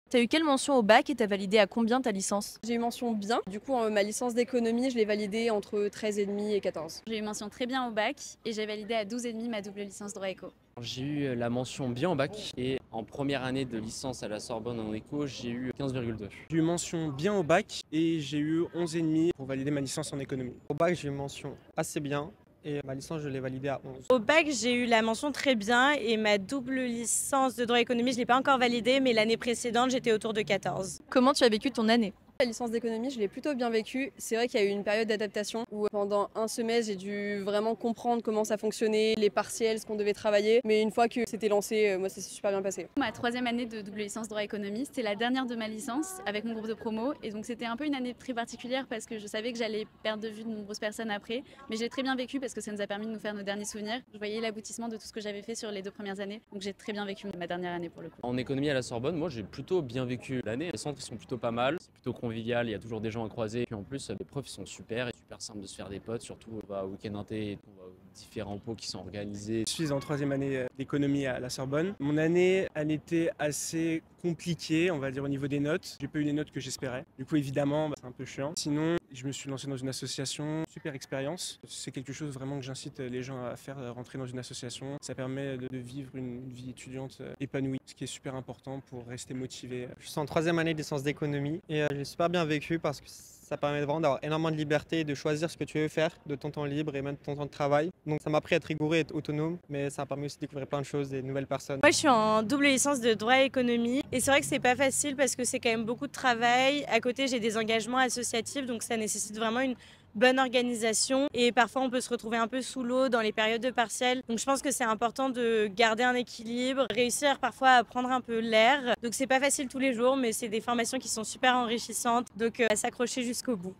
T'as eu quelle mention au bac et t'as validé à combien ta licence? J'ai eu mention bien. Du coup, ma licence d'économie, je l'ai validée entre 13,5 et 14. J'ai eu mention très bien au bac et j'ai validé à 12,5 ma double licence droit éco. J'ai eu la mention bien au bac et en première année de licence à la Sorbonne en éco, j'ai eu 15,2. J'ai eu mention bien au bac et j'ai eu 11,5 pour valider ma licence en économie. Au bac, j'ai eu mention assez bien et ma licence, je l'ai validée à 11. Au bac, j'ai eu la mention très bien et ma double licence de droit économie, je ne l'ai pas encore validée, mais l'année précédente, j'étais autour de 14. Comment tu as vécu ton année? La licence d'économie, je l'ai plutôt bien vécue. C'est vrai qu'il y a eu une période d'adaptation où pendant un semestre, j'ai dû vraiment comprendre comment ça fonctionnait, les partiels, ce qu'on devait travailler. Mais une fois que c'était lancé, moi, ça s'est super bien passé. Ma troisième année de double licence droit économie, c'était la dernière de ma licence avec mon groupe de promo. Et donc c'était un peu une année très particulière parce que je savais que j'allais perdre de vue de nombreuses personnes après. Mais j'ai très bien vécu parce que ça nous a permis de nous faire nos derniers souvenirs. Je voyais l'aboutissement de tout ce que j'avais fait sur les 2 premières années. Donc j'ai très bien vécu ma dernière année pour le coup. En économie à la Sorbonne, moi j'ai plutôt bien vécu l'année. Les centres ils sont plutôt pas mal, c'est plutôt convivial, il y a toujours des gens à croiser. Puis en plus, les profs ils sont super et super simple de se faire des potes, surtout on va au week-end inté et on va aux différents pots qui sont organisés. Je suis en troisième année d'économie à la Sorbonne. Mon année, elle était assez compliquée, on va dire au niveau des notes. J'ai pas eu les notes que j'espérais. Du coup, évidemment, c'est un peu chiant. Sinon, je me suis lancé dans une association, super expérience. C'est quelque chose vraiment que j'incite les gens à faire, rentrer dans une association. Ça permet de vivre une vie étudiante épanouie, ce qui est super important pour rester motivé. Je suis en troisième année de licence d'économie et j'ai super bien vécu parce que ça permet vraiment d'avoir énormément de liberté, de choisir ce que tu veux faire de ton temps libre et même de ton temps de travail. Donc ça m'a appris à être rigoureux et être autonome, mais ça m'a permis aussi de découvrir plein de choses, des nouvelles personnes. Moi, je suis en double licence de droit économie et c'est vrai que c'est pas facile parce que c'est quand même beaucoup de travail. À côté, j'ai des engagements associatifs, donc ça nécessite vraiment une bonne organisation et parfois on peut se retrouver un peu sous l'eau dans les périodes de partiels. Donc je pense que c'est important de garder un équilibre, réussir parfois à prendre un peu l'air. Donc c'est pas facile tous les jours, mais c'est des formations qui sont super enrichissantes, donc à s'accrocher jusqu'au bout.